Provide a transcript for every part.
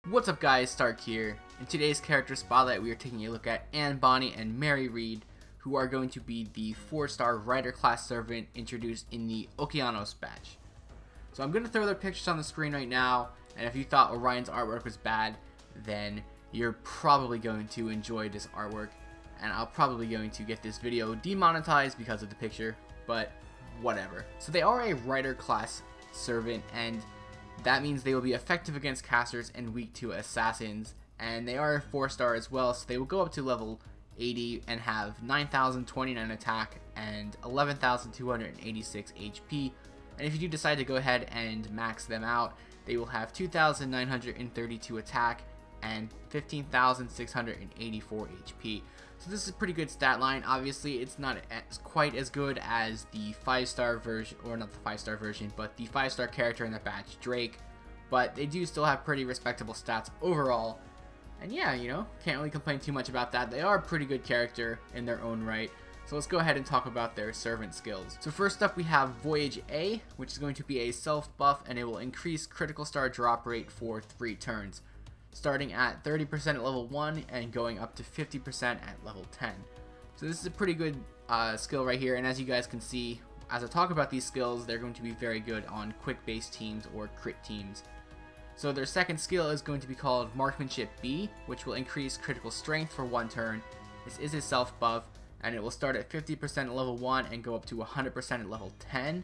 What's up guys, Stark here. In today's character spotlight we are taking a look at Bonney and Mary Reed, who are going to be the 4-star Rider class servant introduced in the Okeanos batch. So I'm going to throw their pictures on the screen right now, and if you thought Orion's artwork was bad, then you're probably going to enjoy this artwork, and I'm probably going to get this video demonetized because of the picture, but whatever. So they are a Rider class servant, and that means they will be effective against casters and weak to assassins, and they are 4-star as well, so they will go up to level 80 and have 9,029 attack and 11,286 HP. And if you do decide to go ahead and max them out, they will have 2,932 attack and 15,684 HP. So this is a pretty good stat line. Obviously it's not quite as good as the 5-star version, or not the 5-star version, but the 5-star character in the batch, Drake, but they do still have pretty respectable stats overall. And yeah, you know, can't really complain too much about that. They are a pretty good character in their own right. So let's go ahead and talk about their servant skills. So first up we have Voyage A, which is going to be a self buff, and it will increase critical star drop rate for 3 turns, starting at 30% at level 1 and going up to 50% at level 10. So this is a pretty good skill right here, and as you guys can see, as I talk about these skills, they're going to be very good on quick base teams or crit teams. So their second skill is going to be called Marksmanship B, which will increase critical strength for 1 turn. This is a self buff, and it will start at 50% at level 1 and go up to 100% at level 10.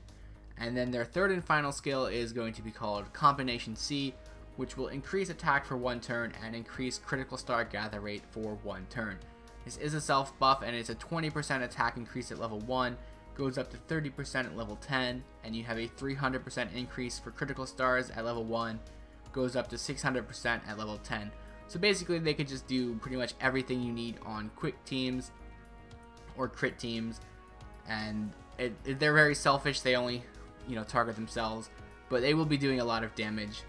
And then their third and final skill is going to be called Combination C, which will increase attack for 1 turn and increase critical star gather rate for 1 turn. This is a self buff, and it's a 20% attack increase at level 1, goes up to 30% at level 10, and you have a 300% increase for critical stars at level 1, goes up to 600% at level 10. So basically they could just do pretty much everything you need on quick teams or crit teams, and they're very selfish. They only, you know, target themselves, but they will be doing a lot of damage,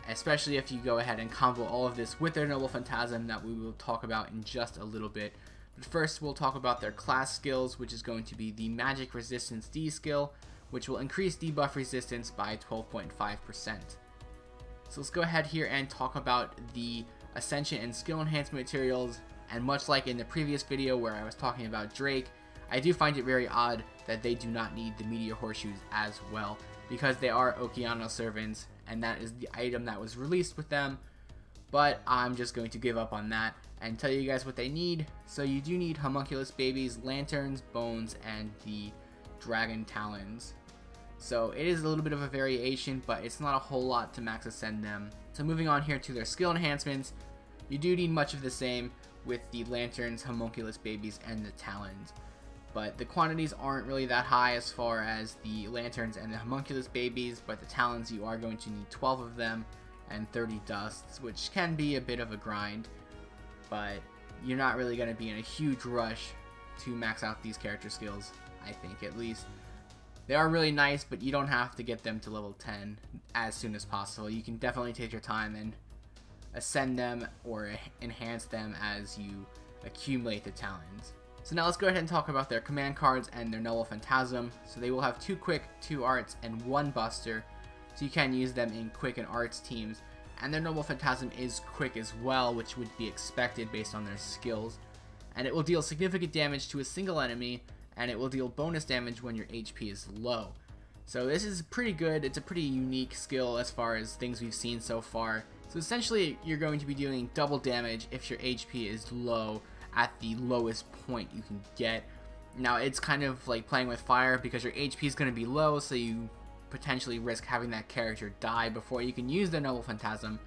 especially if you go ahead and combo all of this with their Noble Phantasm that we will talk about in just a little bit. But first we'll talk about their class skills, which is going to be the Magic Resistance D skill, which will increase debuff resistance by 12.5%. So let's go ahead here and talk about the Ascension and Skill Enhancement materials, and much like in the previous video where I was talking about Drake, I do find it very odd that they do not need the Meteor Horseshoes as well, because they are Okeanos servants, and that is the item that was released with them. But I'm just going to give up on that and tell you guys what they need. So you do need homunculus babies, lanterns, bones, and the dragon talons. So it is a little bit of a variation, but it's not a whole lot to max ascend them. So moving on here to their skill enhancements, you do need much of the same with the lanterns, homunculus babies, and the talons. But the quantities aren't really that high as far as the lanterns and the homunculus babies, but the talons you are going to need 12 of them and 30 dusts, which can be a bit of a grind, but you're not really going to be in a huge rush to max out these character skills, I think at least. They are really nice, but you don't have to get them to level 10 as soon as possible. You can definitely take your time and ascend them or enhance them as you accumulate the talons. So now let's go ahead and talk about their command cards and their Noble Phantasm. So they will have 2 quick, 2 arts, and 1 buster, so you can use them in quick and arts teams. And their Noble Phantasm is quick as well, which would be expected based on their skills. And it will deal significant damage to a single enemy, and it will deal bonus damage when your HP is low. So this is pretty good. It's a pretty unique skill as far as things we've seen so far. So essentially you're going to be doing double damage if your HP is low at the lowest point you can get. Now it's kind of like playing with fire because your HP is going to be low, so you potentially risk having that character die before you can use the Noble Phantasm.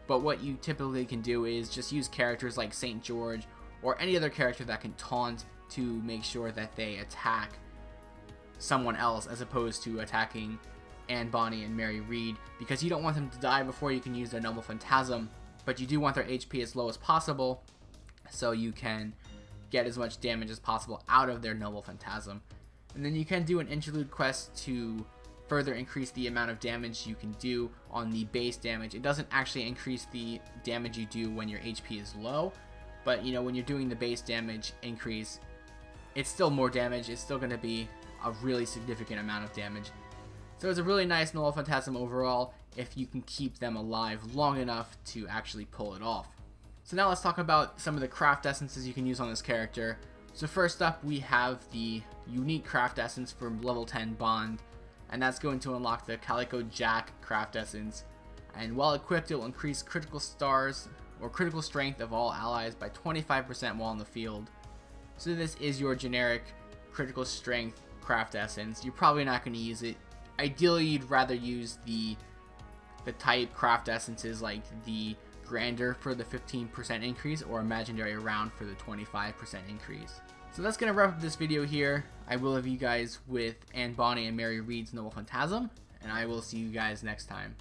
But what you typically can do is just use characters like St. George or any other character that can taunt to make sure that they attack someone else as opposed to attacking Bonney and Mary Reed, because you don't want them to die before you can use their Noble Phantasm, but you do want their HP as low as possible so you can get as much damage as possible out of their Noble Phantasm. And then you can do an interlude quest to further increase the amount of damage you can do on the base damage. It doesn't actually increase the damage you do when your HP is low, but you know, when you're doing the base damage increase, it's still more damage. It's still going to be a really significant amount of damage. So it's a really nice Noble Phantasm overall. if you can keep them alive long enough to actually pull it off. So now let's talk about some of the craft essences you can use on this character. So first up, we have the unique craft essence from level 10 Bond, and that's going to unlock the Calico Jack craft essence. And while equipped, it will increase critical stars or critical strength of all allies by 25% while in the field. So this is your generic critical strength craft essence. You're probably not going to use it. Ideally, you'd rather use the type craft essences like the Grander for the 15% increase or Imaginary Round for the 25% increase. So that's going to wrap up this video here. I will leave you guys with Anne Bonney and Mary Reed's Noble Phantasm, and I will see you guys next time.